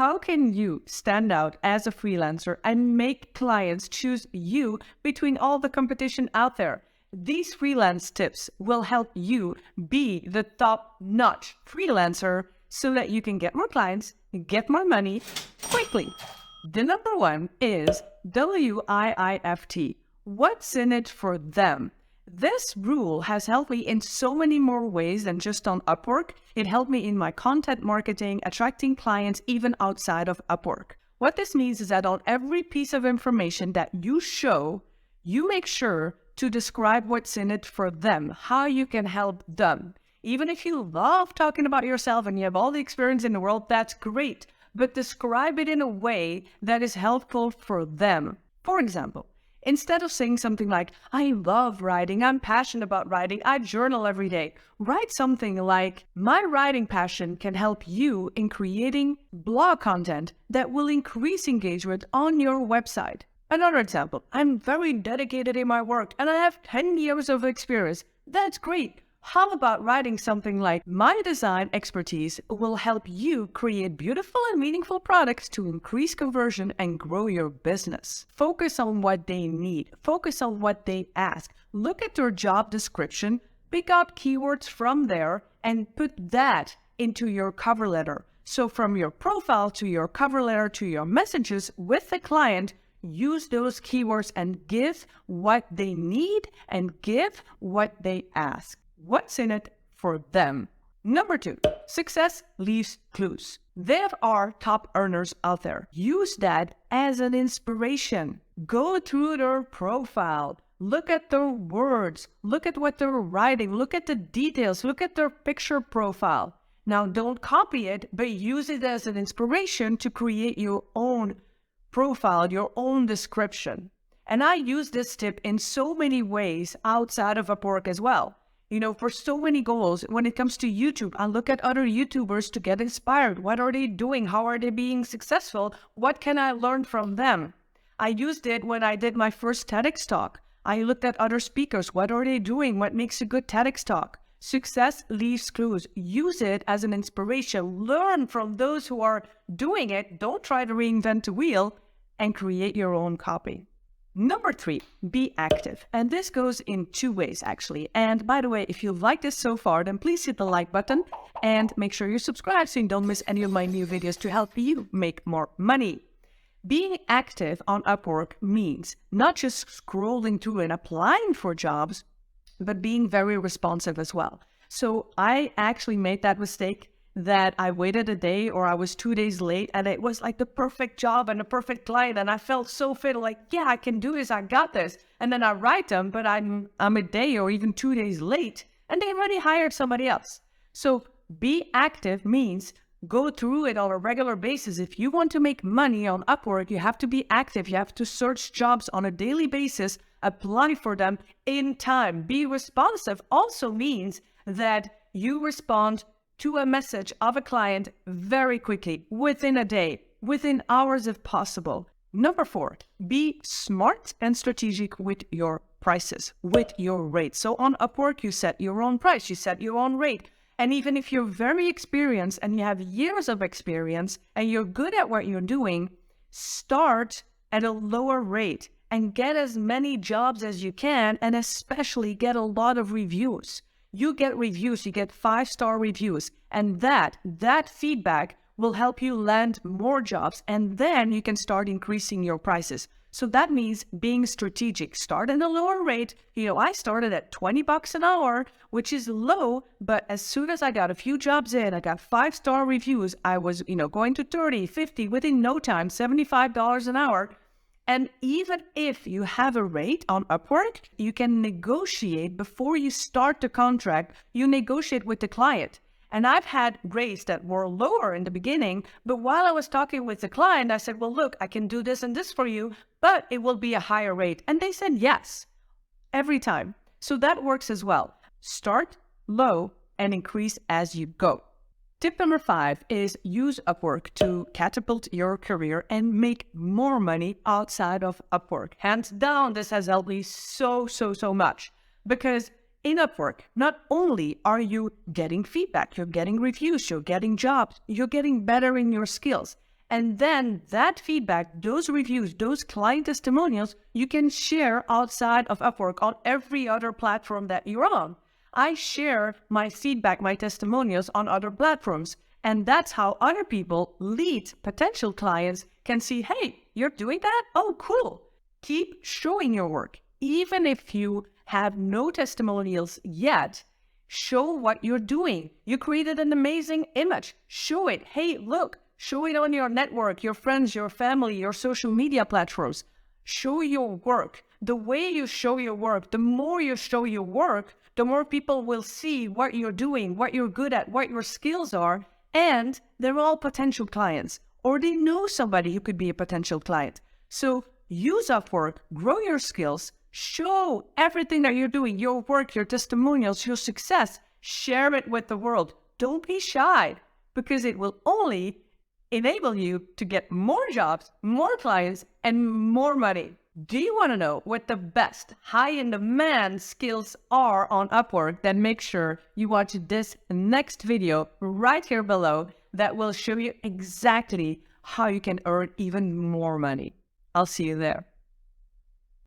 how can you stand out as a freelancer and make clients choose you between all the competition out there? These freelance tips will help you be the top-notch freelancer so that you can get more clients, get more money quickly. The number one is WIIFT. What's in it for them? This rule has helped me in so many more ways than just on Upwork. It helped me in my content marketing, attracting clients even outside of Upwork. What this means is that on every piece of information that you show, you make sure to describe what's in it for them, how you can help them. Even if you love talking about yourself and you have all the experience in the world, that's great. But describe it in a way that is helpful for them. For example, instead of saying something like, I love writing, I'm passionate about writing, I journal every day, write something like, my writing passion can help you in creating blog content that will increase engagement on your website. Another example, I'm very dedicated in my work and I have 10 years of experience. That's great. How about writing something like, my design expertise will help you create beautiful and meaningful products to increase conversion and grow your business. Focus on what they need. Focus on what they ask. Look at your job description, pick out keywords from there, and put that into your cover letter. So from your profile to your cover letter to your messages with the client, use those keywords and give what they need and give what they ask. What's in it for them? Number two, success leaves clues. There are top earners out there. Use that as an inspiration. Go through their profile. Look at their words. Look at what they're writing. Look at the details. Look at their picture profile. Now, don't copy it, but use it as an inspiration to create your own profile, your own description. And I use this tip in so many ways outside of Upwork as well. You know, for so many goals, when it comes to YouTube, I look at other YouTubers to get inspired. What are they doing? How are they being successful? What can I learn from them? I used it when I did my first Tedx talk. I looked at other speakers. What are they doing? What makes a good Tedx talk? Success leaves clues. Use it as an inspiration. Learn from those who are doing it. Don't try to reinvent the wheel and create your own copy. Number three, be active. And this goes in two ways, actually. And by the way, if you like this so far, then please hit the like button and make sure you subscribe so you don't miss any of my new videos to help you make more money. Being active on Upwork means not just scrolling through and applying for jobs, but being very responsive as well. So I actually made that mistake that I waited a day or I was 2 days late and it was like the perfect job and the perfect client. And I felt so fit, like, yeah, I can do this. I got this. And then I write them, but I'm a day or even 2 days late and they already hired somebody else. So be active means go through it on a regular basis. If you want to make money on Upwork, you have to be active. You have to search jobs on a daily basis, apply for them in time. Be responsive also means that you respond to a message of a client very quickly, within a day, within hours if possible. Number four, be smart and strategic with your prices, with your rates. So on Upwork, you set your own price, you set your own rate. And even if you're very experienced and you have years of experience and you're good at what you're doing, start at a lower rate and get as many jobs as you can, and especially get a lot of reviews. You get reviews, you get 5-star reviews, and that feedback will help you land more jobs, and then you can start increasing your prices. So that means being strategic. Start at a lower rate. You know, I started at $20 an hour, which is low, but as soon as I got a few jobs in, I got 5-star reviews, I was, going to 30, 50, within no time, $75 an hour. And even if you have a rate on Upwork, you can negotiate before you start the contract. You negotiate with the client. And I've had rates that were lower in the beginning, but while I was talking with the client, I said, well, look, I can do this and this for you, but it will be a higher rate. And they said yes, every time. So that works as well. Start low and increase as you go. Tip number 5 is use Upwork to catapult your career and make more money outside of Upwork. Hands down, this has helped me so much, because in Upwork, not only are you getting feedback, you're getting reviews, you're getting jobs, you're getting better in your skills. And then that feedback, those reviews, those client testimonials, you can share outside of Upwork on every other platform that you're on. I share my feedback, my testimonials on other platforms. And that's how other people, lead potential clients, can see, hey, you're doing that? Oh, cool. Keep showing your work. Even if you have no testimonials yet, show what you're doing. You created an amazing image. Show it. Hey, look. Show it on your network, your friends, your family, your social media platforms. Show your work. The way you show your work, the more you show your work, the more people will see what you're doing, what you're good at, what your skills are, and they're all potential clients, or they know somebody who could be a potential client. So use Upwork, grow your skills, show everything that you're doing, your work, your testimonials, your success, share it with the world. Don't be shy, because it will only enable you to get more jobs, more clients, and more money. Do you want to know what the best high-in-demand skills are on Upwork? Then make sure you watch this next video right here below that will show you exactly how you can earn even more money. I'll see you there.